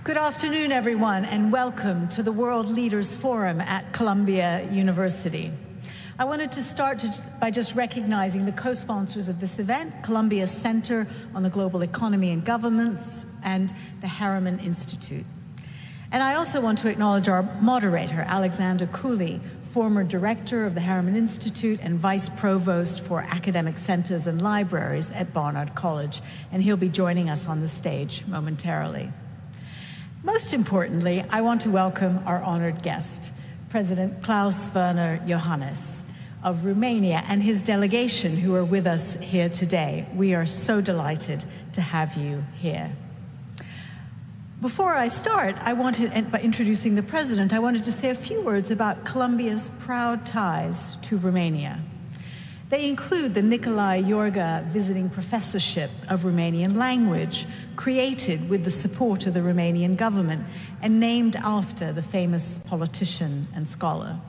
Good afternoon, everyone, and welcome to the World Leaders Forum at Columbia University. I wanted to start by just recognizing the co-sponsors of this event, Columbia's Center on the Global Economy and Governments and the Harriman Institute. And I also want to acknowledge our moderator, Alexander Cooley, former director of the Harriman Institute and vice provost for academic centers and libraries at Barnard College, and he'll be joining us on the stage momentarily. Most importantly, I want to welcome our honored guest, President Klaus Iohannis of Romania and his delegation who are with us here today. We are so delighted to have you here. Before I start, by introducing the President, I wanted to say a few words about Columbia's proud ties to Romania. They include the Nicolae Iorga Visiting Professorship of Romanian Language, created with the support of the Romanian government and named after the famous politician and scholar.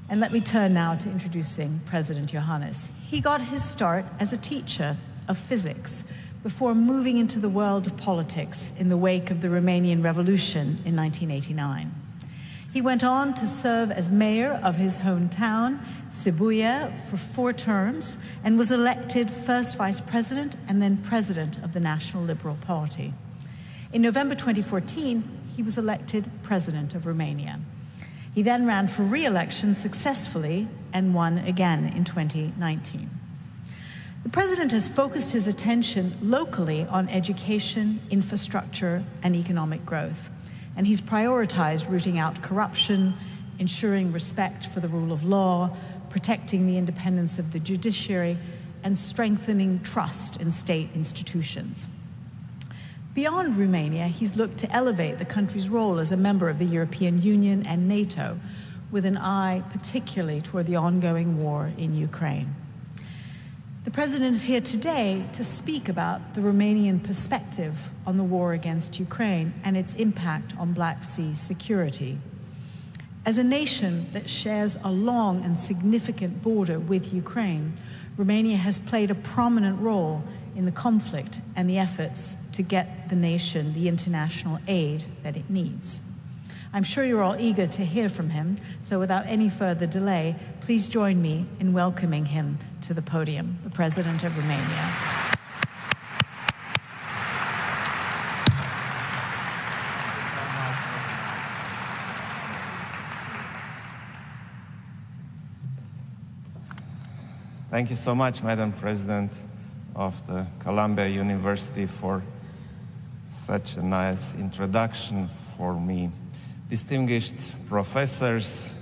And let me turn now to introducing President Iohannis. He got his start as a teacher of physics before moving into the world of politics in the wake of the Romanian Revolution in 1989. He went on to serve as mayor of his hometown, Sibiu, for 4 terms and was elected first vice president and then president of the National Liberal Party. In November 2014, he was elected president of Romania. He then ran for re-election successfully and won again in 2019. The president has focused his attention locally on education, infrastructure, and economic growth. And he's prioritized rooting out corruption, ensuring respect for the rule of law, protecting the independence of the judiciary, and strengthening trust in state institutions. Beyond Romania, he's looked to elevate the country's role as a member of the European Union and NATO, with an eye particularly toward the ongoing war in Ukraine. The President is here today to speak about the Romanian perspective on the war against Ukraine and its impact on Black Sea security. As a nation that shares a long and significant border with Ukraine, Romania has played a prominent role in the conflict and the efforts to get the nation the international aid that it needs. I'm sure you're all eager to hear from him, so without any further delay, please join me in welcoming him to the podium, the President of Romania. Thank you so much, Madam President of the Columbia University, for such a nice introduction for me. Distinguished professors,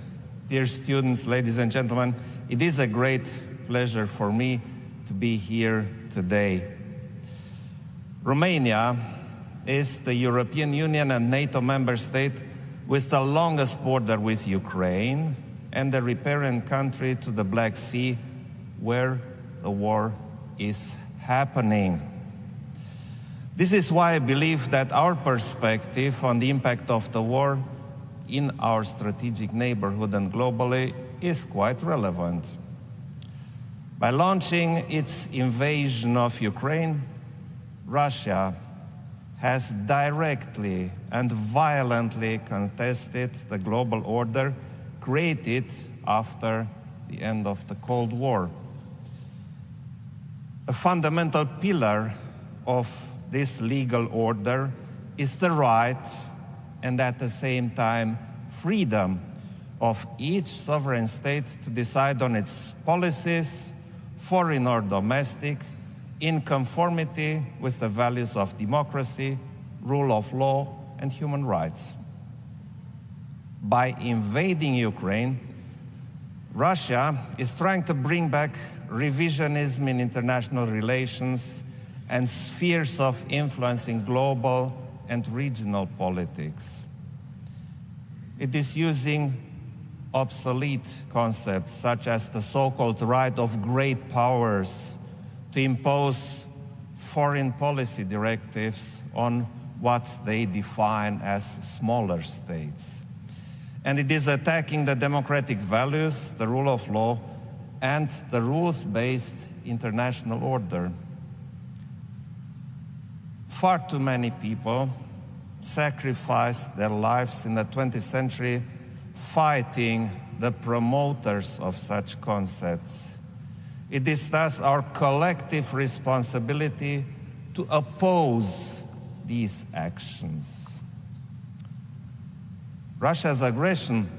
dear students, ladies and gentlemen, it is a great pleasure for me to be here today. Romania is the European Union and NATO member state with the longest border with Ukraine and the riparian country to the Black Sea, where the war is happening. This is why I believe that our perspective on the impact of the war in our strategic neighborhood and globally is quite relevant. By launching its invasion of Ukraine, Russia has directly and violently contested the global order created after the end of the Cold War. A fundamental pillar of this legal order is the right and at the same time freedom of each sovereign state to decide on its policies, foreign or domestic, in conformity with the values of democracy, rule of law, and human rights. By invading Ukraine, Russia is trying to bring back revisionism in international relations and spheres of influence in global and regional politics. It is using obsolete concepts such as the so-called right of great powers to impose foreign policy directives on what they define as smaller states. And it is attacking the democratic values, the rule of law, and the rules-based international order. Far too many people sacrificed their lives in the 20th century fighting the promoters of such concepts. It is thus our collective responsibility to oppose these actions. Russia's aggression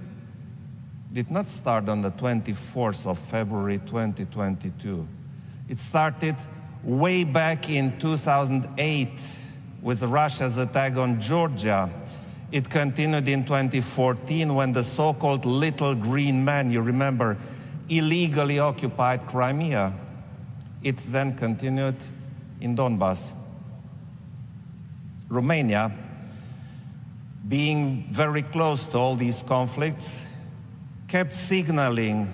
did not start on the 24th of February 2022. It started way back in 2008 with Russia's attack on Georgia. It continued in 2014 when the so-called Little Green Man, you remember, illegally occupied Crimea. It then continued in Donbass. Romania, being very close to all these conflicts, kept signaling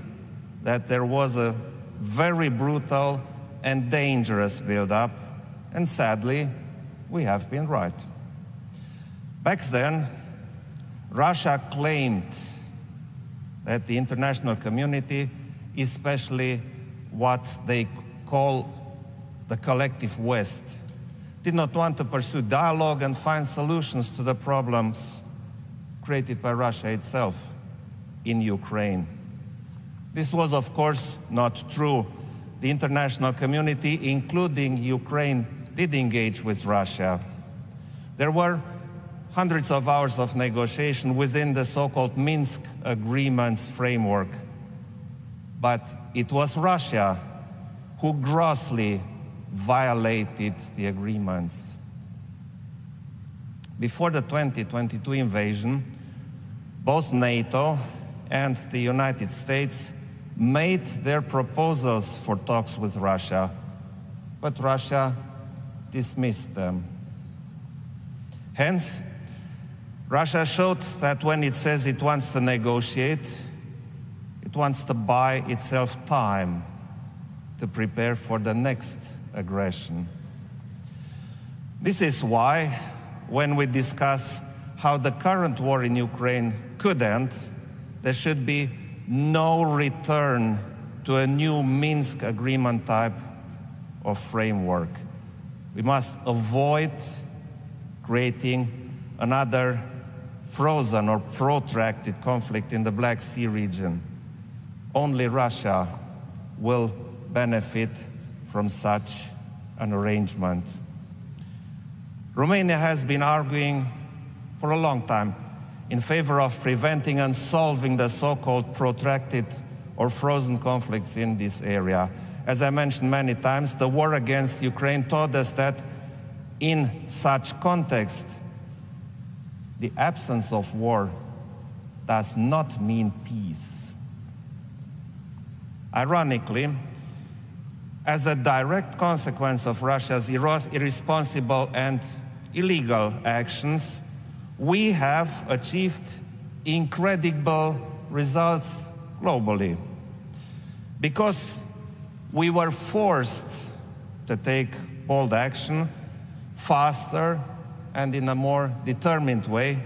that there was a very brutal and dangerous build-up, and sadly, we have been right. Back then, Russia claimed that the international community, especially what they call the collective West, did not want to pursue dialogue and find solutions to the problems created by Russia itself in Ukraine. This was, of course, not true. The international community, including Ukraine, did engage with Russia. There were hundreds of hours of negotiation within the so-called Minsk agreements framework. But it was Russia who grossly violated the agreements. Before the 2022 invasion, both NATO and the United States made their proposals for talks with Russia, but Russia dismissed them. Hence, Russia showed that when it says it wants to negotiate, it wants to buy itself time to prepare for the next aggression. This is why, when we discuss how the current war in Ukraine could end, there should be no return to a new Minsk agreement type of framework. We must avoid creating another frozen or protracted conflict in the Black Sea region. Only Russia will benefit from such an arrangement. Romania has been arguing for a long time in favor of preventing and solving the so-called protracted or frozen conflicts in this area. As I mentioned many times, the war against Ukraine taught us that in such context, the absence of war does not mean peace. Ironically, as a direct consequence of Russia's irresponsible and illegal actions, we have achieved incredible results globally. Because we were forced to take bold action faster and in a more determined way,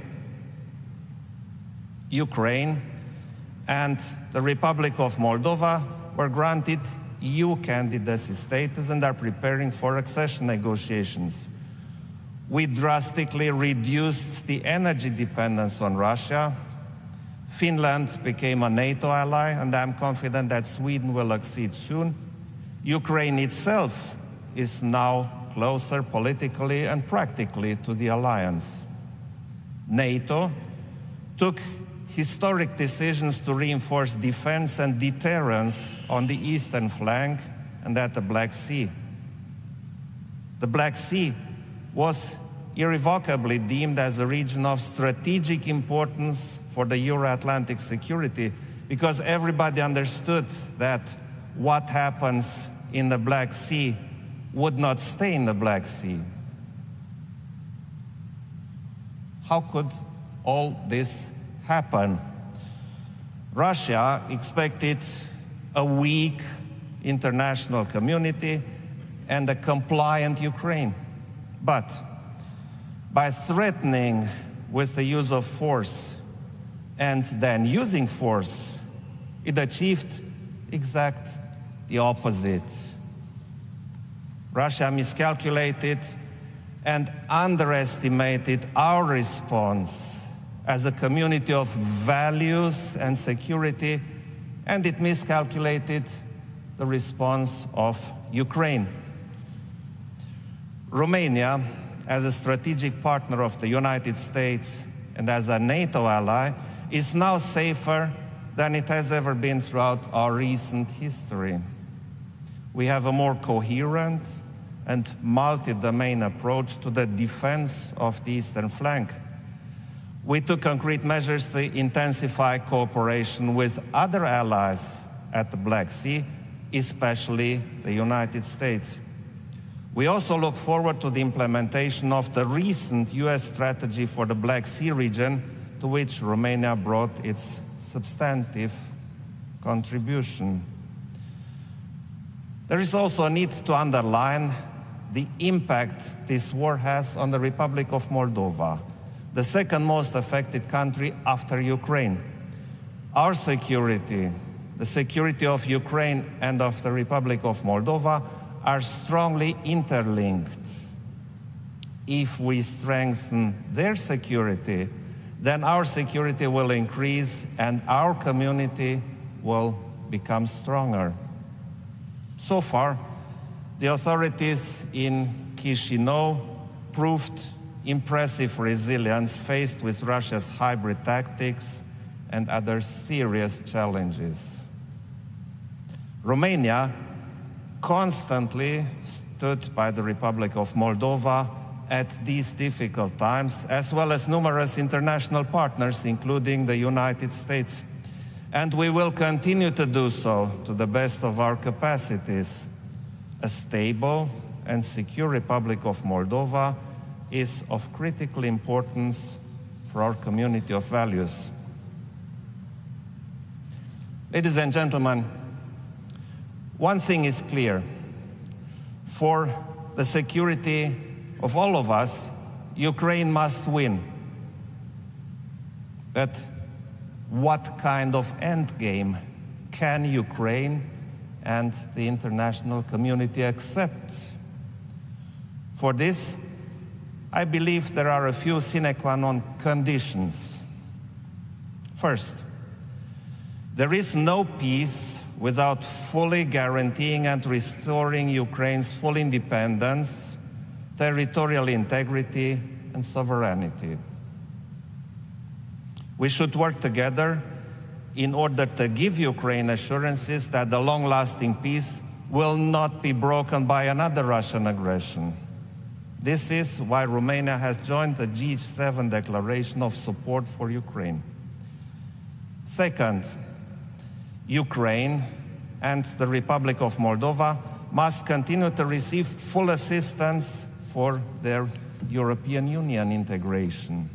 Ukraine and the Republic of Moldova were granted EU candidacy status and are preparing for accession negotiations. We drastically reduced the energy dependence on Russia. Finland became a NATO ally, and I'm confident that Sweden will accede soon. Ukraine itself is now closer politically and practically to the alliance. NATO took historic decisions to reinforce defense and deterrence on the eastern flank and at the Black Sea. The Black Sea was irrevocably deemed as a region of strategic importance for the Euro-Atlantic security because everybody understood that what happens in the Black Sea would not stay in the Black Sea. How could all this happen? Russia expected a weak international community and a compliant Ukraine. But by threatening with the use of force and then using force, it achieved exact the opposite. Russia miscalculated and underestimated our response as a community of values and security, and it miscalculated the response of Ukraine. Romania, as a strategic partner of the United States and as a NATO ally, is now safer than it has ever been throughout our recent history. We have a more coherent and multi-domain approach to the defense of the eastern flank. We took concrete measures to intensify cooperation with other allies at the Black Sea, especially the United States. We also look forward to the implementation of the recent US strategy for the Black Sea region, to which Romania brought its substantive contribution. There is also a need to underline the impact this war has on the Republic of Moldova, the second most affected country after Ukraine. Our security, the security of Ukraine and of the Republic of Moldova, are strongly interlinked. If we strengthen their security, then our security will increase and our community will become stronger. So far, the authorities in Chisinau proved impressive resilience faced with Russia's hybrid tactics and other serious challenges. Romania constantly stood by the Republic of Moldova at these difficult times, as well as numerous international partners, including the United States. And we will continue to do so to the best of our capacities. A stable and secure Republic of Moldova is of critical importance for our community of values. Ladies and gentlemen, one thing is clear. For the security of all of us, Ukraine must win. But what kind of endgame can Ukraine and the international community accept? For this, I believe there are a few sine qua non conditions. First, there is no peace without fully guaranteeing and restoring Ukraine's full independence, territorial integrity, and sovereignty. We should work together in order to give Ukraine assurances that the long-lasting peace will not be broken by another Russian aggression. This is why Romania has joined the G7 declaration of support for Ukraine. Second, Ukraine and the Republic of Moldova must continue to receive full assistance for their European Union integration.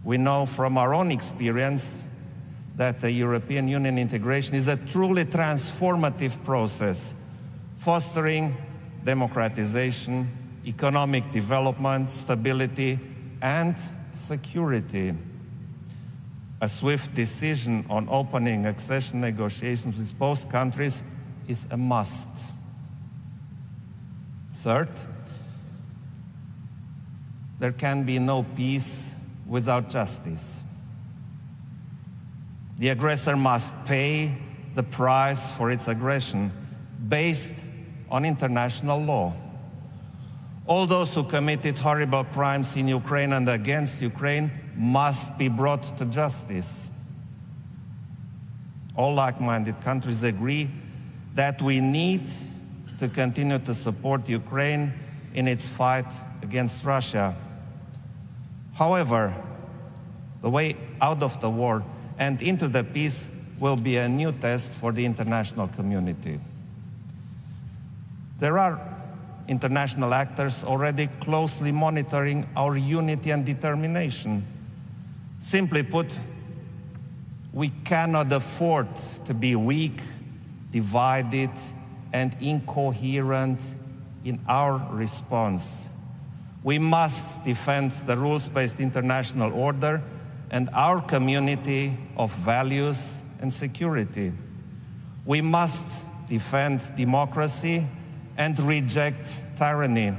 We know from our own experience that the European Union integration is a truly transformative process, fostering democratization, economic development, stability, and security. A swift decision on opening accession negotiations with both countries is a must. Third, there can be no peace without justice. The aggressor must pay the price for its aggression based on international law. All those who committed horrible crimes in Ukraine and against Ukraine must be brought to justice. All like-minded countries agree that we need to continue to support Ukraine in its fight against Russia. However, the way out of the war and into the peace will be a new test for the international community. There are international actors already closely monitoring our unity and determination. Simply put, we cannot afford to be weak, divided, and incoherent in our response. We must defend the rules-based international order and our community of values and security. We must defend democracy and reject tyranny.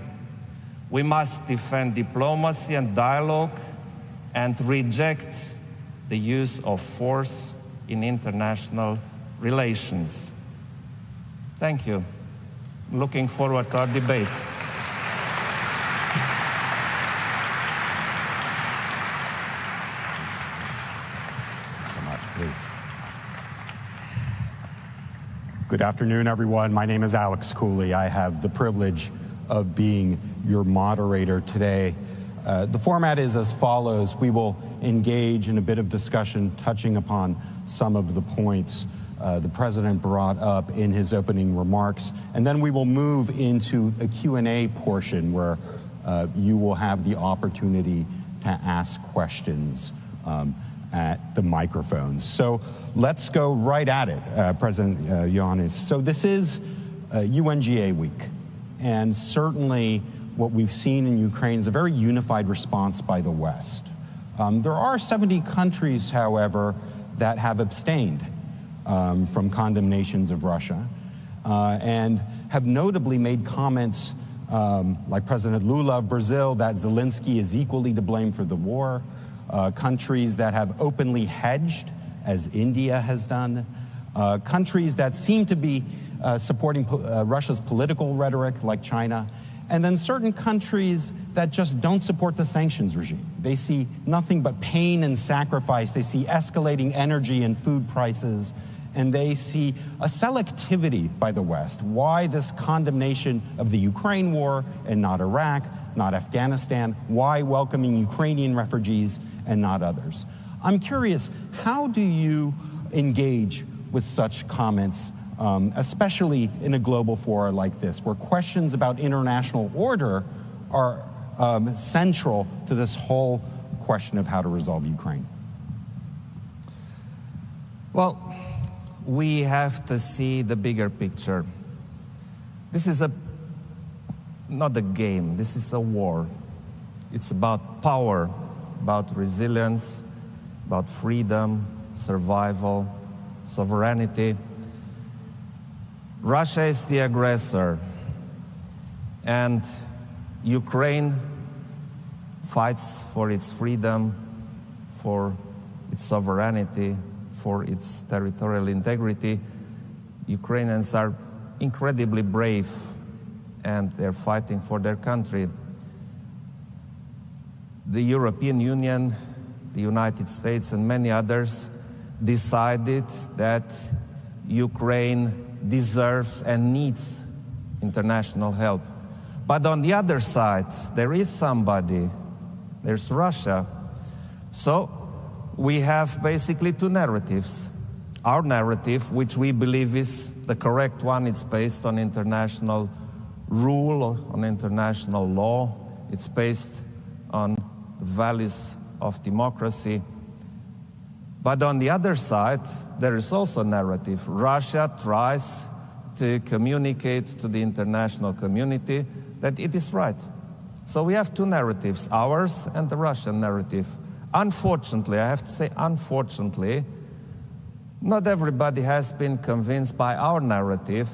We must defend diplomacy and dialogue and reject the use of force in international relations. Thank you. Looking forward to our debate. So much, please. Good afternoon, everyone. My name is Alex Cooley. I have the privilege of being your moderator today. The format is as follows. We will engage in a bit of discussion touching upon some of the points the President brought up in his opening remarks, and then we will move into a Q&A portion where you will have the opportunity to ask questions at the microphones. So let's go right at it, President Iohannis. So this is UNGA week, and certainly what we've seen in Ukraine is a very unified response by the West. There are 70 countries, however, that have abstained from condemnations of Russia and have notably made comments like President Lula of Brazil that Zelensky is equally to blame for the war, countries that have openly hedged, as India has done, countries that seem to be supporting Russia's political rhetoric, like China, and then certain countries that just don't support the sanctions regime. They see nothing but pain and sacrifice. They see escalating energy and food prices, and they see a selectivity by the West. Why this condemnation of the Ukraine war and not Iraq, not Afghanistan? Why welcoming Ukrainian refugees and not others? I'm curious, how do you engage with such comments, especially in a global forum like this, where questions about international order are central to this whole question of how to resolve Ukraine? Well, we have to see the bigger picture. This is not a game, this is a war. It's about power, about resilience, about freedom, survival, sovereignty. Russia is the aggressor, and Ukraine fights for its freedom, for its sovereignty, for its territorial integrity. Ukrainians are incredibly brave, and they're fighting for their country. The European Union, the United States, and many others decided that Ukraine deserves and needs international help. But on the other side, there is somebody, there's Russia. So we have basically two narratives. Our narrative, which we believe is the correct one, it's based on international rule, on international law, it's based on the values of democracy. But on the other side, there is also a narrative. Russia tries to communicate to the international community that it is right. So we have two narratives, ours and the Russian narrative. Unfortunately, I have to say unfortunately, not everybody has been convinced by our narrative.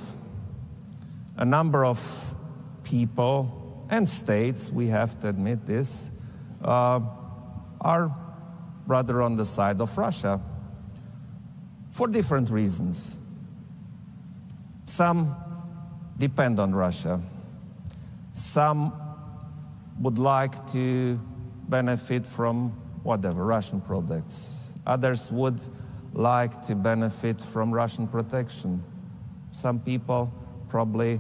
A number of people and states, we have to admit this, are rather on the side of Russia for different reasons. Some depend on Russia. Some would like to benefit from whatever, Russian products. Others would like to benefit from Russian protection. Some people probably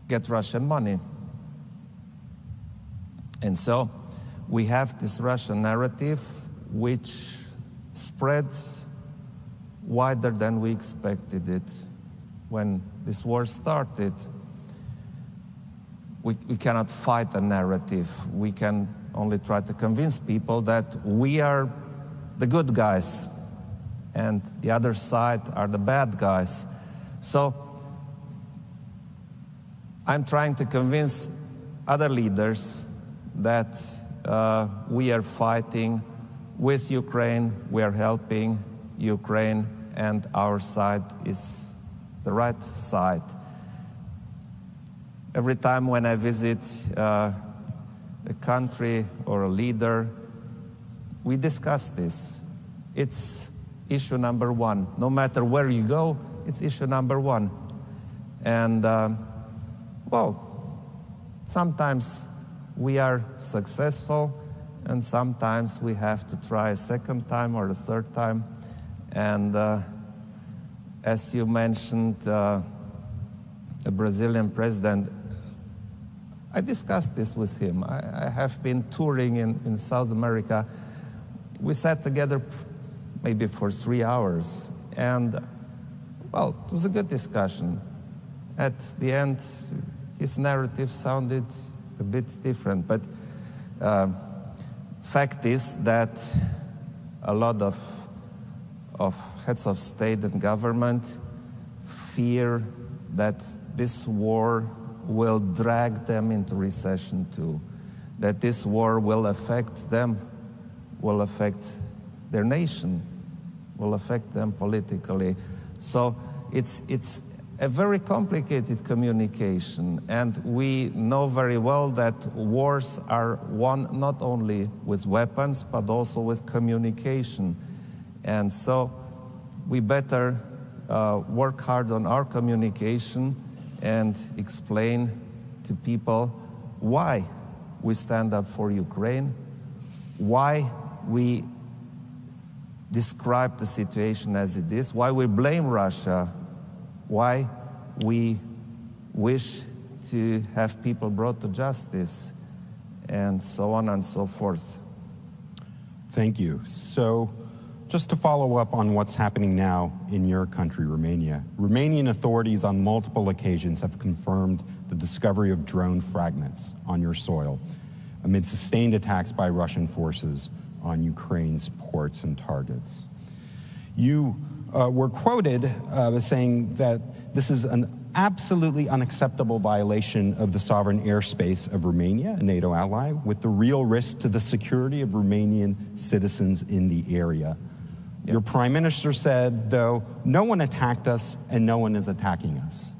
get Russian money. And so we have this Russian narrative which spreads wider than we expected it when this war started. We cannot fight a narrative. We can only try to convince people that we are the good guys and the other side are the bad guys. So I'm trying to convince other leaders that we are fighting with Ukraine, we are helping Ukraine, and our side is the right side. Every time when I visit a country or a leader, we discuss this. It's issue number one. No matter where you go, it's issue number one. And, well, sometimes we are successful, and sometimes we have to try a second time or a third time. And as you mentioned, the Brazilian president, I discussed this with him. I have been touring in South America. We sat together maybe for 3 hours, and, well, it was a good discussion. At the end, his narrative sounded a bit different, but fact is that a lot of heads of state and government fear that this war will drag them into recession too, that this war will affect them, will affect their nation, will affect them politically. So it's a very complicated communication, and we know very well that wars are won not only with weapons, but also with communication. And so we better work hard on our communication and explain to people why we stand up for Ukraine, why we describe the situation as it is, why we blame Russia, why we wish to have people brought to justice, and so on and so forth. Thank you. So, just to follow up on what's happening now in your country, Romania, Romanian authorities on multiple occasions have confirmed the discovery of drone fragments on your soil amid sustained attacks by Russian forces on Ukraine's ports and targets. You were quoted saying that this is an absolutely unacceptable violation of the sovereign airspace of Romania, a NATO ally, with the real risk to the security of Romanian citizens in the area. Yep. Your prime minister said, though, no one attacked us and no one is attacking us.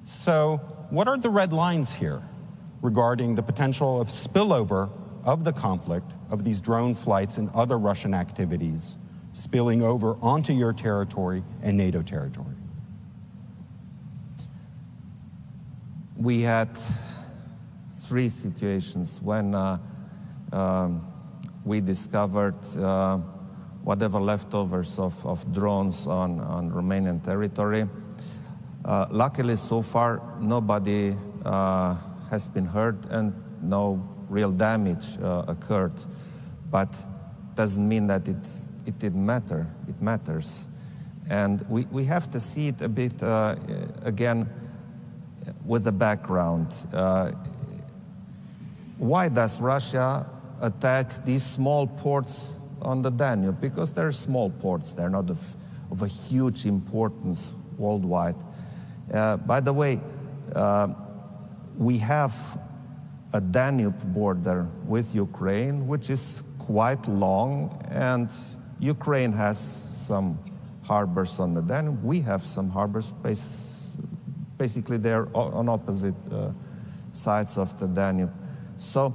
So what are the red lines here regarding the potential of spillover of the conflict, of these drone flights and other Russian activities spilling over onto your territory and NATO territory? We had 3 situations when we discovered whatever leftovers of drones on Romanian territory. Luckily, so far, nobody has been hurt and no real damage occurred. But doesn't mean that it didn't matter. It matters. And we have to see it a bit, again, with the background. Why does Russia attack these small ports on the Danube? Because they're small ports. They're not of a huge importance worldwide. By the way, we have a Danube border with Ukraine, which is quite long, and Ukraine has some harbors on the Danube. We have some harbors. Basically, they're on opposite sides of the Danube. So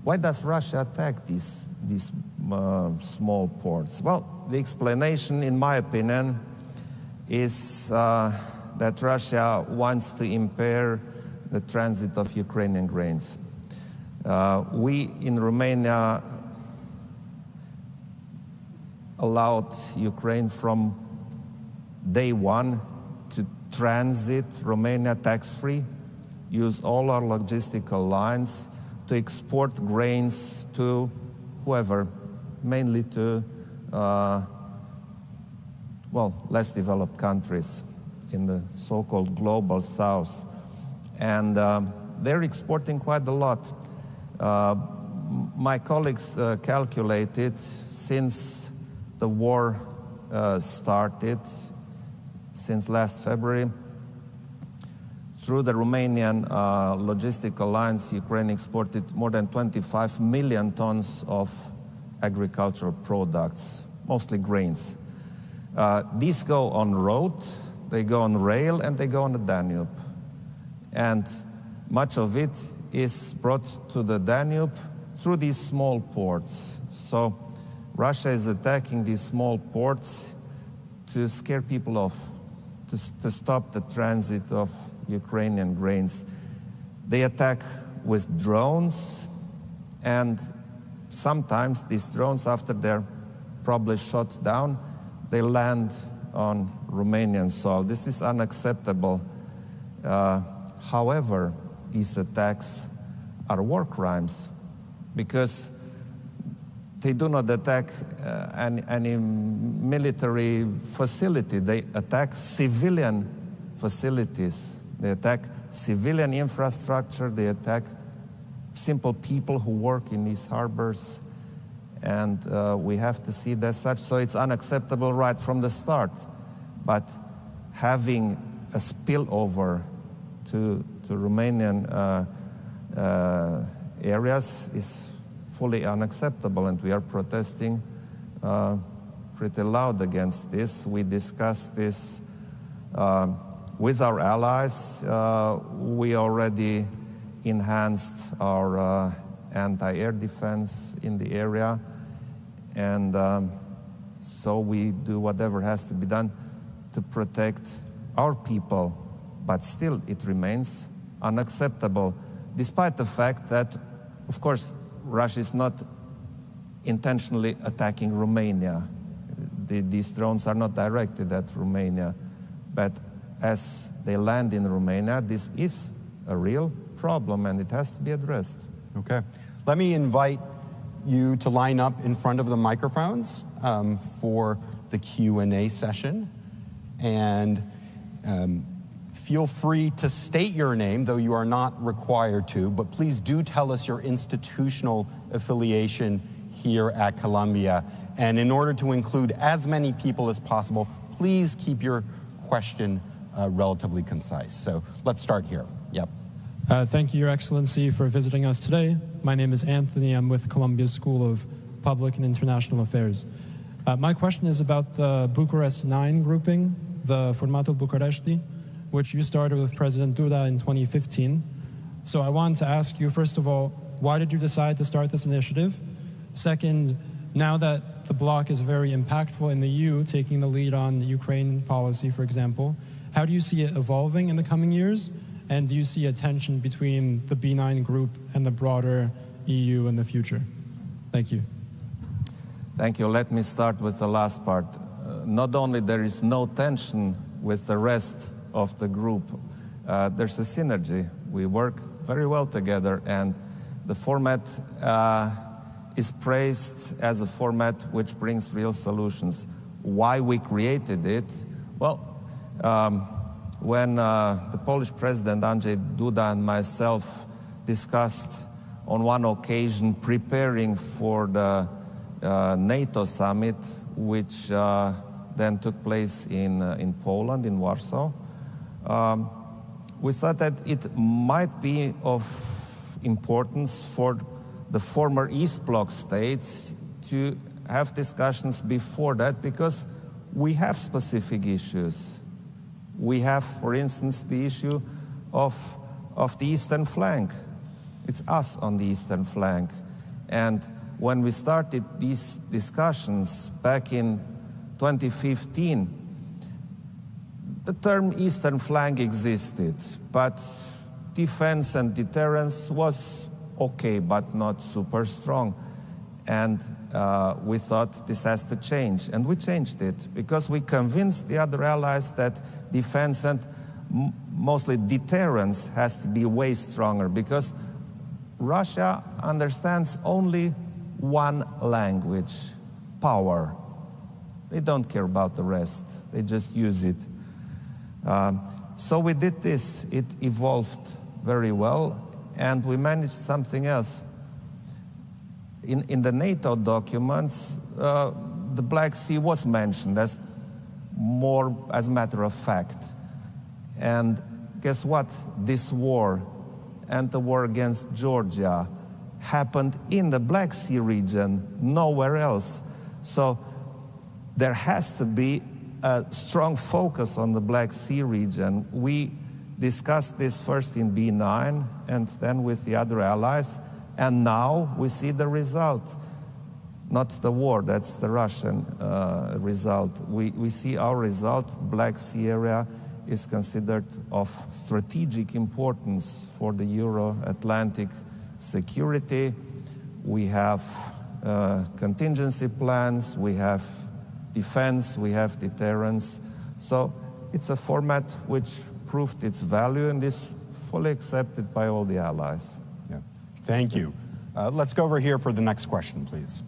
why does Russia attack these small ports? Well, the explanation, in my opinion, is that Russia wants to impair the transit of Ukrainian grains. We in Romania allowed Ukraine from day one to transit Romania tax-free, use all our logistical lines to export grains to whoever, mainly to, less developed countries in the so-called global south. And they're exporting quite a lot. My colleagues calculated since the war started, since last February, through the Romanian logistical lines, Ukraine exported more than 25 million tons of agricultural products, mostly grains. These go on road, they go on rail, and they go on the Danube. And much of it is brought to the Danube through these small ports. So Russia is attacking these small ports to scare people off, to stop the transit of Ukrainian grains. They attack with drones, and sometimes these drones, after they're probably shot down, they land on Romanian soil. This is unacceptable. However, these attacks are war crimes because they do not attack any military facility. They attack civilian facilities. They attack civilian infrastructure. They attack simple people who work in these harbors. And we have to see it as such. So it's unacceptable right from the start. But having a spillover to Romanian areas is fully unacceptable, and we are protesting pretty loud against this. We discussed this with our allies. We already enhanced our anti-air defense in the area, and so we do whatever has to be done to protect our people, but still it remains unacceptable, despite the fact that, of course, Russia is not intentionally attacking Romania. These drones are not directed at Romania, but as they land in Romania, this is a real problem and it has to be addressed. Okay. Let me invite you to line up in front of the microphones for the Q&A session. And feel free to state your name, though you are not required to, but please do tell us your institutional affiliation here at Columbia. And in order to include as many people as possible, please keep your question relatively concise. So let's start here. Yep. Thank you, Your Excellency, for visiting us today. My name is Anthony. I'm with Columbia's School of Public and International Affairs. My question is about the Bucharest 9 grouping, the Formatul București, which you started with President Duda in 2015. So I wanted to ask you, first of all, why did you decide to start this initiative? Second, now that the bloc is very impactful in the EU, taking the lead on the Ukraine policy, for example, how do you see it evolving in the coming years? And do you see a tension between the B9 group and the broader EU in the future? Thank you. Thank you. Let me start with the last part. Not only there is no tension with the rest of the group, there's a synergy. We work very well together, and the format is praised as a format which brings real solutions. Why we created it? Well, when the Polish President Andrzej Duda and myself discussed on one occasion preparing for the NATO summit, which then took place in Poland, in Warsaw, we thought that it might be of importance for the former East Bloc states to have discussions before that, because we have specific issues. We have, for instance, the issue of the eastern flank. It's us on the eastern flank. And when we started these discussions back in 2015, the term eastern flank existed, but defense and deterrence was okay, but not super strong. And we thought this has to change, and we changed it because we convinced the other allies that defense and mostly deterrence has to be way stronger, because Russia understands only one language: power. They don't care about the rest. They just use it. So we did this. It evolved very well, and we managed something else. In the NATO documents, the Black Sea was mentioned as a matter of fact. And guess what? This war and the war against Georgia happened in the Black Sea region, nowhere else. So there has to be a strong focus on the Black Sea region. We discussed this first in B9 and then with the other allies, and now we see the result. Not the war, that's the Russian result. We see our result. Black Sea area is considered of strategic importance for the Euro-Atlantic security. We have contingency plans, we have defense, we have deterrence. So it's a format which proved its value and is fully accepted by all the allies. Yeah. Thank you. Let's go over here for the next question, please.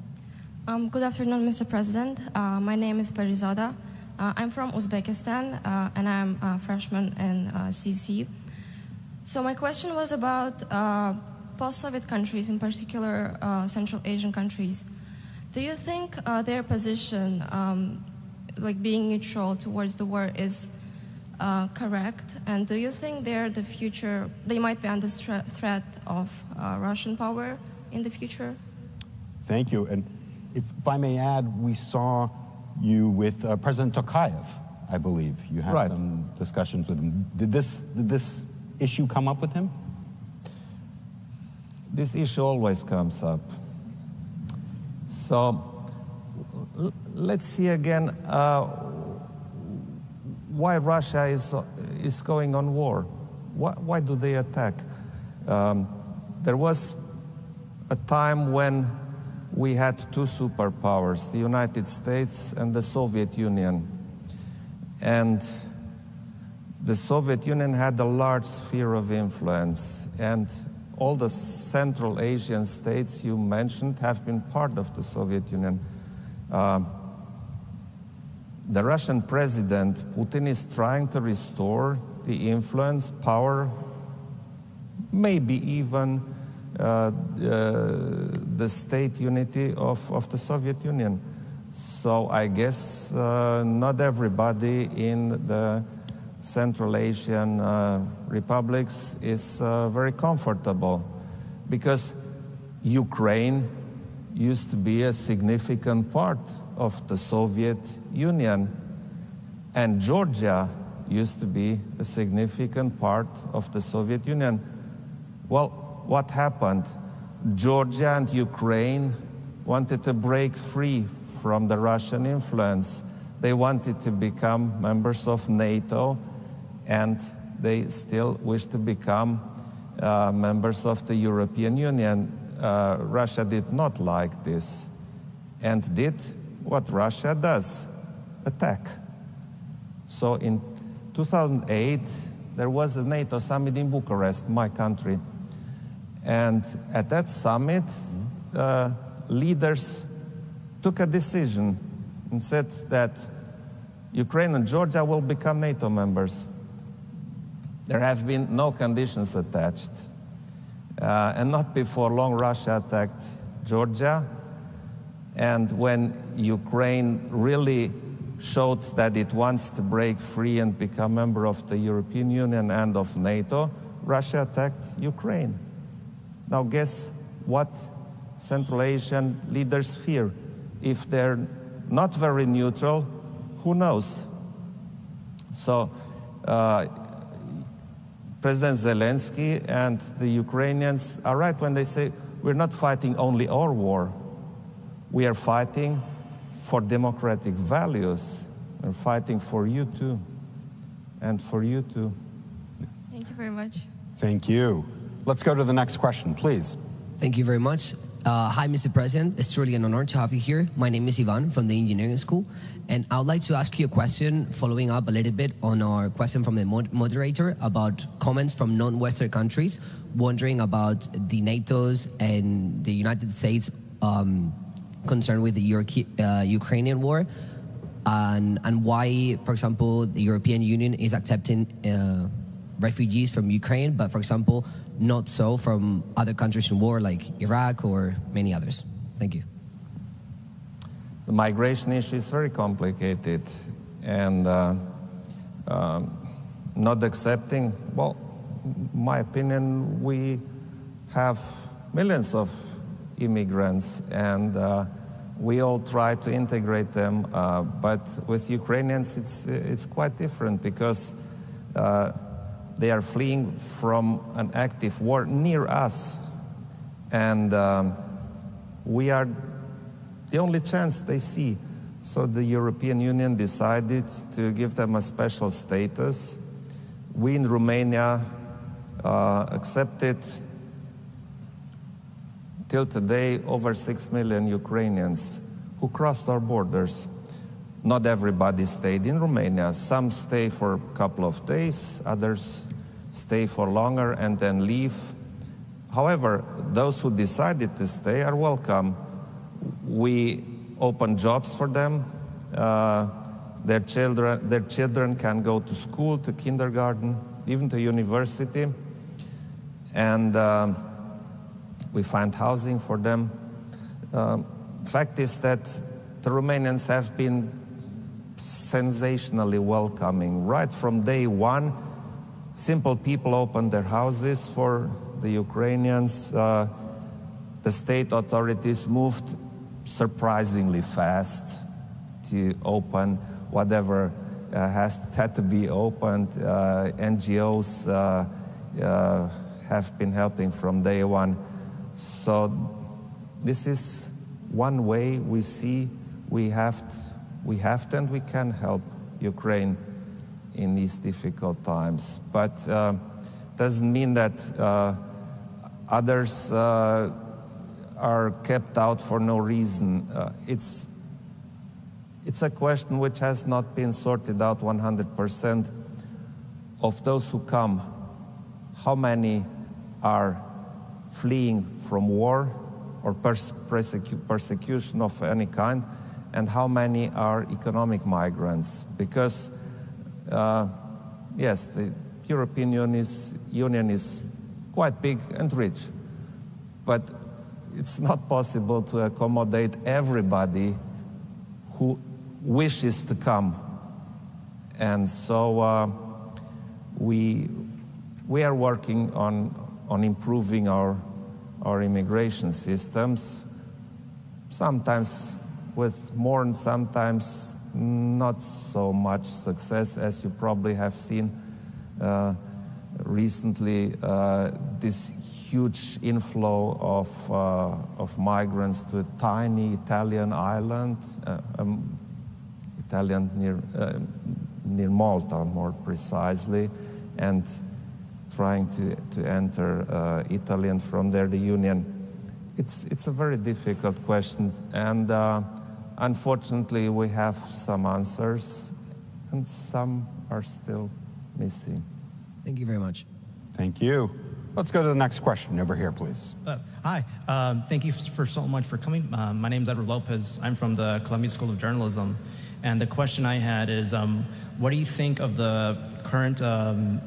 Good afternoon, Mr. President. My name is Parizada. I'm from Uzbekistan, and I'm a freshman in CC. So my question was about post-Soviet countries, in particular Central Asian countries. Do you think their position, like being neutral towards the war, is correct? And do you think they might be under threat of Russian power in the future? Thank you. And if I may add, we saw you with President Tokayev, I believe. You had some discussions with him. Did this issue come up with him? This issue always comes up. So let's see again why Russia is going on war. Why do they attack? There was a time when we had two superpowers, the United States and the Soviet Union. And the Soviet Union had a large sphere of influence, and all the Central Asian states you mentioned have been part of the Soviet Union. The Russian president, Putin, is trying to restore the influence, power, maybe even the state unity of the Soviet Union. So I guess not everybody in the Central Asian republics is very comfortable, because Ukraine used to be a significant part of the Soviet Union, and Georgia used to be a significant part of the Soviet Union. Well, what happened? Georgia and Ukraine wanted to break free from the Russian influence. They wanted to become members of NATO, and they still wish to become members of the European Union. Russia did not like this and did what Russia does, attack. So in 2008, there was a NATO summit in Bucharest, my country. And at that summit, leaders took a decision and said that Ukraine and Georgia will become NATO members. There have been no conditions attached. And not before long, Russia attacked Georgia. And when Ukraine really showed that it wants to break free and become a member of the European Union and of NATO, Russia attacked Ukraine. Now guess what Central Asian leaders fear? If they're not very neutral, who knows? So President Zelensky and the Ukrainians are right when they say we're not fighting only our war. We are fighting for democratic values. We're fighting for you too, and for you too. Thank you very much. Thank you. Let's go to the next question, please. Thank you very much. Hi, Mr. President. It's truly an honor to have you here. My name is Ivan from the engineering school, and I would like to ask you a question following up a little bit on our question from the moderator about comments from non-Western countries, wondering about the NATO's and the United States concern with the Ukrainian war, and why, for example, the European Union is accepting refugees from Ukraine, but, for example, not so from other countries in war like Iraq or many others. Thank you. The migration issue is very complicated, and not accepting, well, my opinion, we have millions of immigrants, and we all try to integrate them, but with Ukrainians it's quite different, because they are fleeing from an active war near us. And we are the only chance they see. So the European Union decided to give them a special status. We in Romania accepted till today over 6 million Ukrainians who crossed our borders. Not everybody stayed in Romania. Some stay for a couple of days, others stay for longer and then leave. However, those who decided to stay are welcome. We open jobs for them. Their children can go to school, to kindergarten, even to university. And we find housing for them. Fact is that the Romanians have been sensationally welcoming. Right from day one, simple people opened their houses for the Ukrainians. The state authorities moved surprisingly fast to open whatever had to be opened. NGOs have been helping from day one. So this is one way we see we have to and we can help Ukraine in these difficult times. But doesn't mean that others are kept out for no reason. It's a question which has not been sorted out 100%. Of those who come, how many are fleeing from war or persecution of any kind, and how many are economic migrants? Because, yes, the European Union is quite big and rich, but it's not possible to accommodate everybody who wishes to come. And so we are working on improving our immigration systems, sometimes with more and sometimes not so much success, as you probably have seen recently, this huge inflow of migrants to a tiny Italian island, near Malta, more precisely, and trying to enter Italy and from there the Union. It's a very difficult question, and unfortunately we have some answers, and some are still missing. Thank you very much. Thank you. Let's go to the next question over here, please. Hi. Thank you so much for coming. My name is Edward Lopez. I'm from the Columbia School of Journalism. And the question I had is, what do you think of the current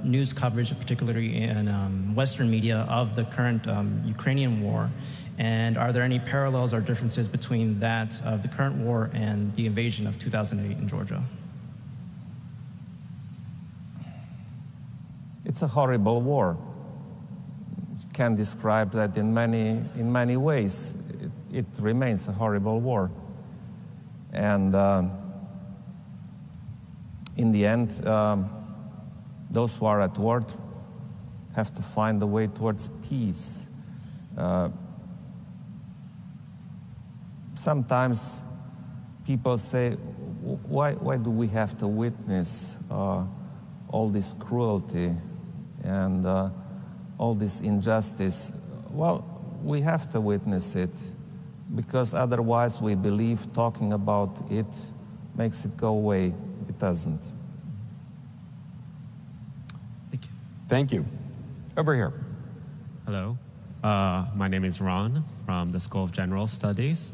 news coverage, particularly in Western media, of the current Ukrainian war? And are there any parallels or differences between that of the current war and the invasion of 2008 in Georgia? It's a horrible war. You can describe that in many ways. It remains a horrible war. And in the end, those who are at war have to find a way towards peace. Sometimes people say, why do we have to witness all this cruelty and all this injustice? Well, we have to witness it, because otherwise we believe talking about it makes it go away. It doesn't. Thank you. Thank you. Over here. Hello. My name is Ron from the School of General Studies.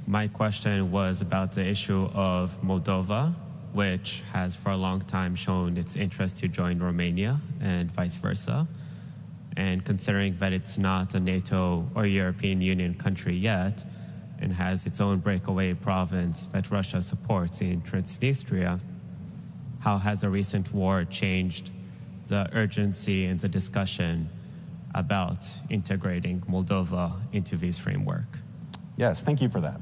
My question was about the issue of Moldova, which has for a long time shown its interest to join Romania and vice versa. And considering that it's not a NATO or European Union country yet, and has its own breakaway province that Russia supports in Transnistria, how has a recent war changed the urgency and the discussion about integrating Moldova into this framework? Yes, thank you for that.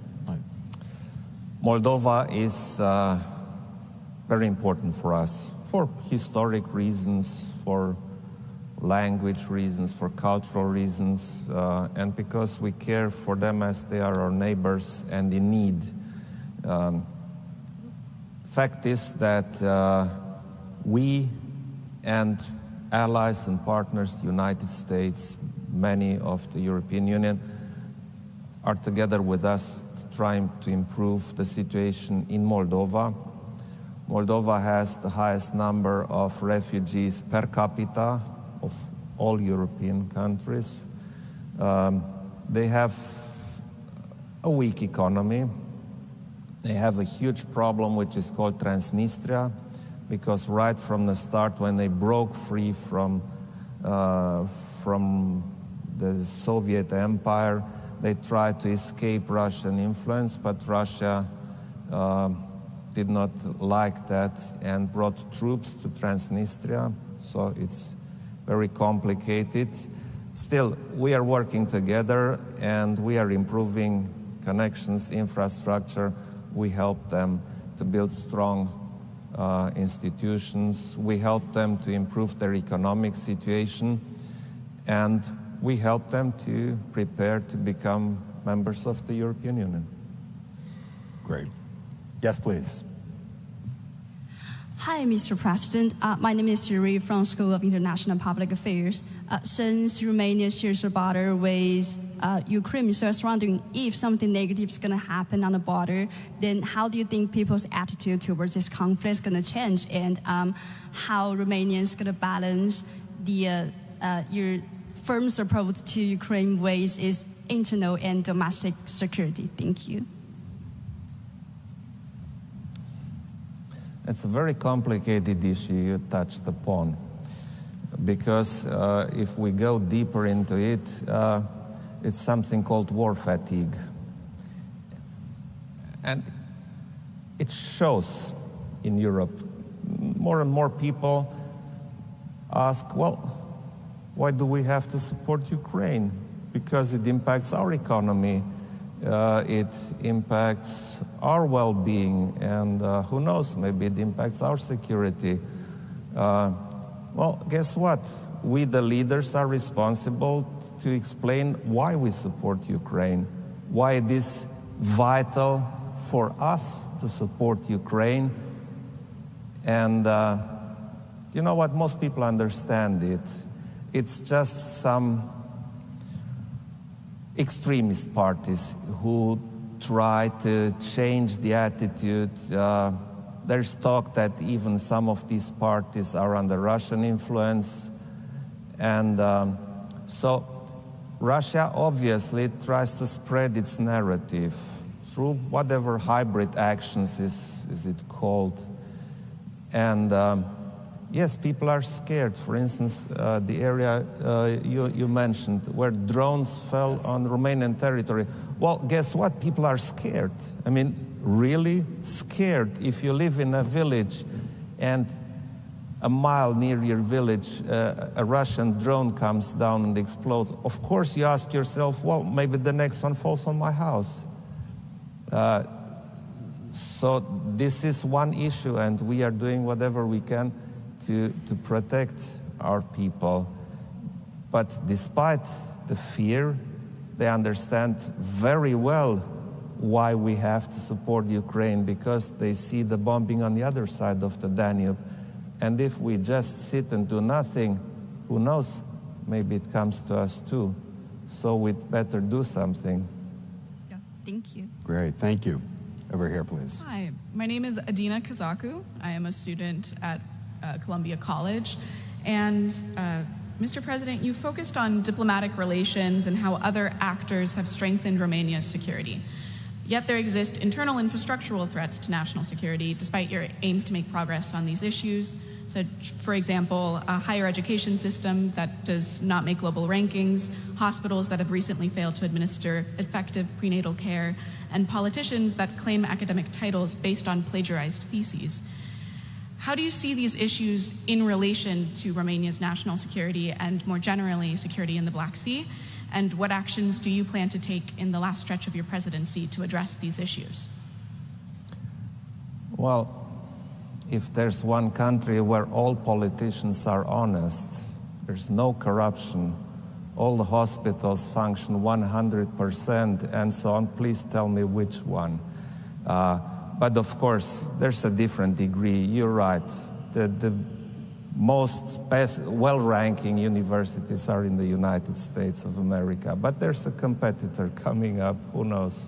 Moldova is very important for us for historic reasons, for language reasons, for cultural reasons, and because we care for them as they are our neighbors and in need. Fact is that we and allies and partners, the United States, many of the European Union, are together with us trying to improve the situation in Moldova. Moldova has the highest number of refugees per capita of all European countries. They have a weak economy. They have a huge problem which is called Transnistria, because right from the start, when they broke free from the Soviet Empire, they tried to escape Russian influence, but Russia did not like that and brought troops to Transnistria, so it's very complicated. Still, we are working together and we are improving connections, infrastructure. We help them to build strong institutions. We help them to improve their economic situation, and we help them to prepare to become members of the European Union. Great. Yes, please. Hi, Mr. President. My name is Yuri from School of International Public Affairs. Since Romania shares the border with Ukraine, so I was wondering if something negative is going to happen on the border, then how do you think people's attitude towards this conflict is going to change, and how Romania is going to balance the your firm's approach to Ukraine with its internal and domestic security? Thank you. It's a very complicated issue you touched upon, because if we go deeper into it, it's something called war fatigue. And it shows in Europe. More and more people ask, well, why do we have to support Ukraine? Because it impacts our economy. It impacts our well-being, and who knows, maybe it impacts our security. Well, guess what? We, the leaders, are responsible to explain why we support Ukraine, why it is vital for us to support Ukraine. And you know what? Most people understand it. It's just some extremist parties who try to change the attitude. There's talk that even some of these parties are under Russian influence. And so Russia obviously tries to spread its narrative through whatever hybrid actions is it called. And yes, people are scared. For instance, the area you mentioned, where drones fell on Romanian territory. Well, guess what? People are scared. I mean, really scared. If you live in a village and a mile near your village, a Russian drone comes down and explodes, of course you ask yourself, well, maybe the next one falls on my house. So this is one issue, and we are doing whatever we can to protect our people. But despite the fear, they understand very well why we have to support Ukraine, because they see the bombing on the other side of the Danube. And if we just sit and do nothing, who knows, maybe it comes to us too. So we'd better do something. Yeah, thank you. Great, thank you. Over here, please. Hi, my name is Adina Kazaku. I am a student at Columbia College. And Mr. President, you focused on diplomatic relations and how other actors have strengthened Romania's security. Yet there exist internal infrastructural threats to national security, despite your aims to make progress on these issues. So, for example, a higher education system that does not make global rankings, hospitals that have recently failed to administer effective prenatal care, and politicians that claim academic titles based on plagiarized theses. How do you see these issues in relation to Romania's national security and, more generally, security in the Black Sea? And what actions do you plan to take in the last stretch of your presidency to address these issues? Well, if there's one country where all politicians are honest, There's no corruption. All the hospitals function 100% and so on. Please tell me which one. But of course, there's a different degree. You're right. The most well-ranking universities are in the United States of America. But there's a competitor coming up. Who knows?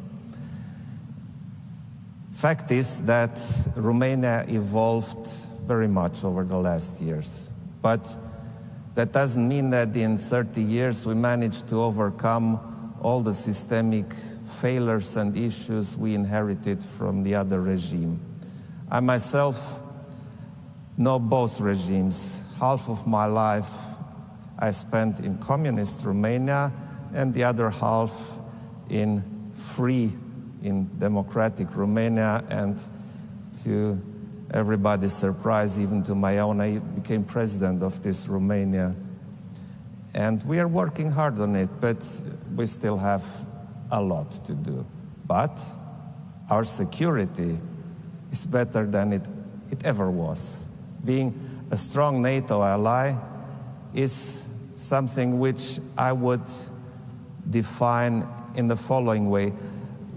Fact is that Romania evolved very much over the last years. But that doesn't mean that in 30 years we managed to overcome all the systemic failures and issues we inherited from the other regime. I myself know both regimes. Half of my life I spent in communist Romania and the other half in democratic Romania, and to everybody's surprise, even to my own, I became president of this Romania. And we are working hard on it, but we still have a lot to do. But our security is better than it ever was. Being a strong NATO ally is something which I would define in the following way.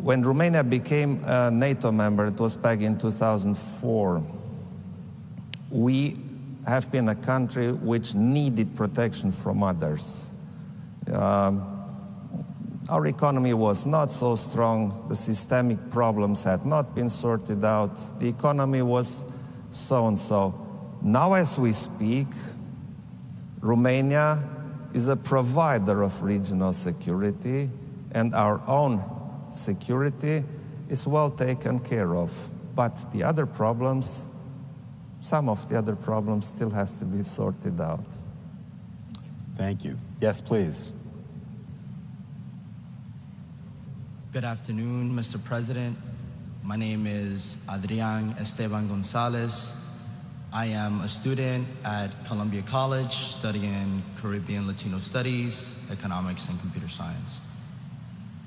When Romania became a NATO member, it was back in 2004, we have been a country which needed protection from others. Our economy was not so strong, the systemic problems had not been sorted out, the economy was so-and-so. Now as we speak, Romania is a provider of regional security, and our own security is well taken care of. But the other problems, some of the other problems still has to be sorted out. Thank you. Yes, please. Good afternoon, Mr. President. My name is Adrian Esteban Gonzalez. I am a student at Columbia College studying Caribbean Latino Studies, Economics, and Computer Science.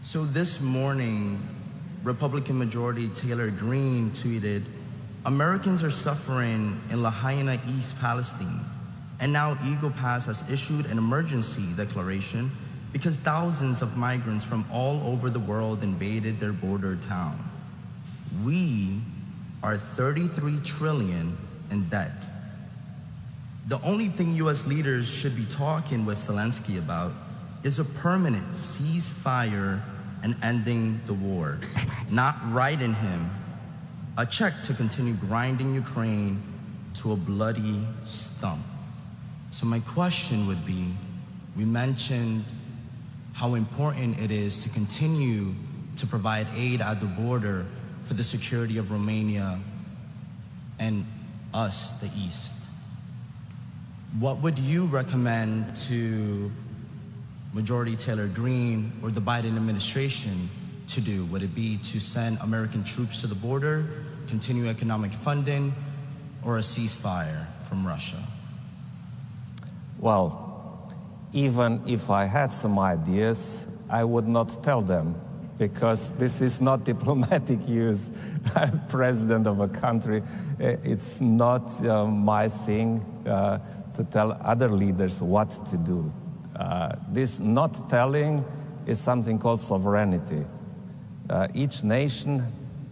So this morning, Republican Majority Taylor Greene tweeted, "Americans are suffering in Lahaina, East Palestine, and now Eagle Pass has issued an emergency declaration because thousands of migrants from all over the world invaded their border town. We are 33 trillion in debt. The only thing US leaders should be talking with Zelensky about is a permanent ceasefire and ending the war, not writing him a check to continue grinding Ukraine to a bloody stump." So my question would be, we mentioned how important it is to continue to provide aid at the border for the security of Romania and us, the East. What would you recommend to Majority Taylor Greene or the Biden administration to do? Would it be to send American troops to the border, continue economic funding, or a ceasefire from Russia? Well, even if I had some ideas, I would not tell them, because this is not diplomatic use. As president of a country, it's not my thing to tell other leaders what to do. This not telling is something called sovereignty. Each nation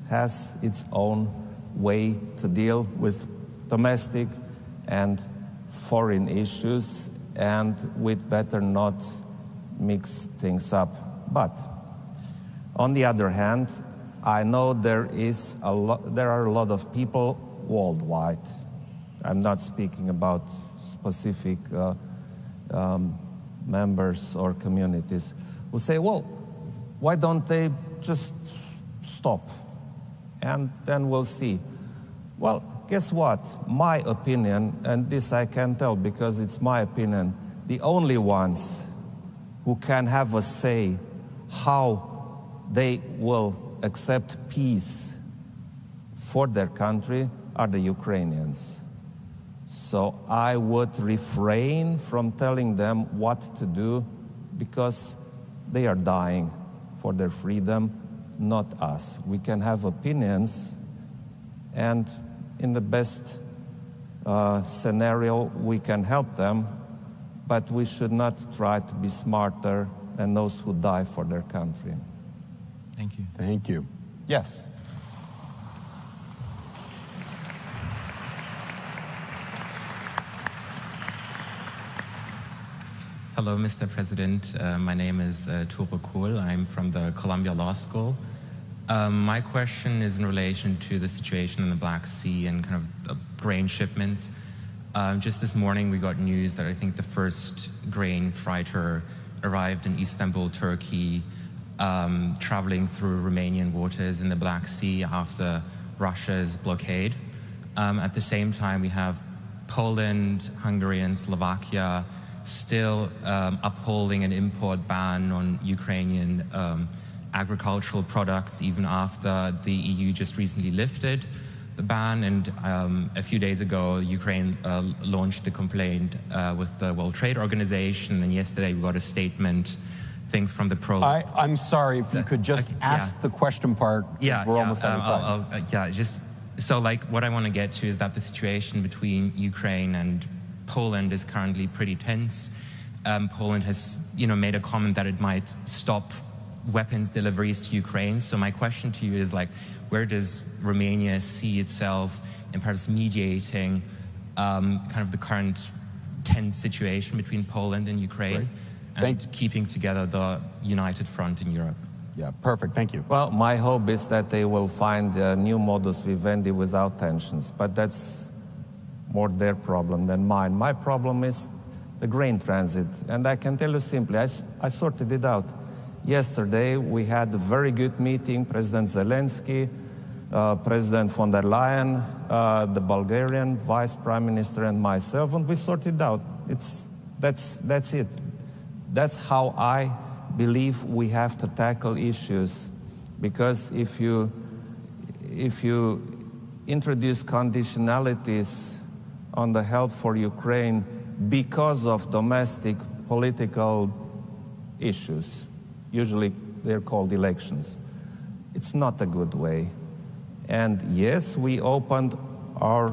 has its own way to deal with domestic and foreign issues, and we'd better not mix things up. But on the other hand, I know there are a lot of people worldwide. I'm not speaking about specific members or communities who say, well, why don't they just stop? And then we'll see. Well, guess what? My opinion, and this I can tell because it's my opinion, the only ones who can have a say how they will accept peace for their country are the Ukrainians. So I would refrain from telling them what to do, because they are dying for their freedom, not us. We can have opinions, and in the best scenario, we can help them, but we should not try to be smarter than those who die for their country. Thank you. Thank you. Yes. Hello, Mr. President. My name is Tore Kohl. I'm from the Columbia Law School. My question is in relation to the situation in the Black Sea and kind of grain shipments. Just this morning, we got news that I think the first grain freighter arrived in Istanbul, Turkey, traveling through Romanian waters in the Black Sea after Russia's blockade. At the same time, we have Poland, Hungary, and Slovakia still upholding an import ban on Ukrainian agricultural products, even after the EU just recently lifted the ban. And a few days ago, Ukraine launched a complaint with the World Trade Organization. And yesterday, we got a statement, I think, from the pro. I'm sorry, if you could just ask the question part. We're almost out of time. So like what I want to get to is that the situation between Ukraine and Poland is currently pretty tense. Poland has, made a comment that it might stop weapons deliveries to Ukraine. So my question to you is like, where does Romania see itself in perhaps mediating kind of the current tense situation between Poland and Ukraine and keeping together the united front in Europe? Yeah, perfect. Thank you. Well, my hope is that they will find a new modus vivendi without tensions, but that's more their problem than mine. My problem is the grain transit, and I can tell you simply, I sorted it out. Yesterday, we had a very good meeting, President Zelensky, President von der Leyen, the Bulgarian Vice Prime Minister, and myself, and we sorted it out. That's it. That's how I believe we have to tackle issues, because if you introduce conditionalities on the help for Ukraine because of domestic political issues, usually they're called elections, it's not a good way. And yes, we opened our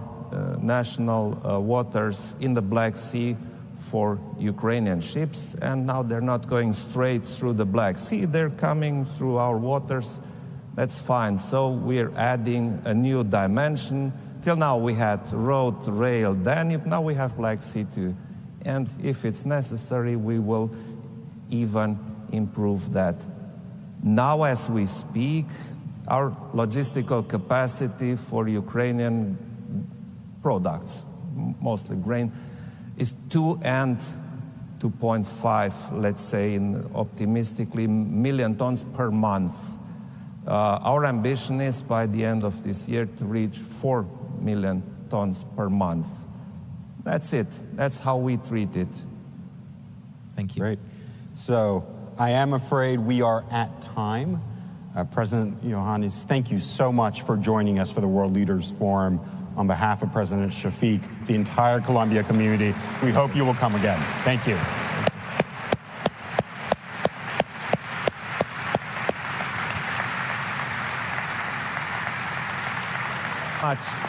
national waters in the Black Sea for Ukrainian ships, and now they're not going straight through the Black Sea, they're coming through our waters. That's fine. So we're adding a new dimension. Till now we had road, rail, Danube, now we have Black Sea too. And if it's necessary, we will even improve that. Now as we speak, our logistical capacity for Ukrainian products, mostly grain, is 2 and 2.5, let's say, optimistically, million tons per month. Our ambition is by the end of this year to reach 4 million tons per month. That's it. That's how we treat it. Thank you. Great. So I am afraid we are at time. President Iohannis, thank you so much for joining us for the World Leaders Forum. On behalf of President Shafiq, the entire Columbia community, we hope you will come again. Thank you. Much.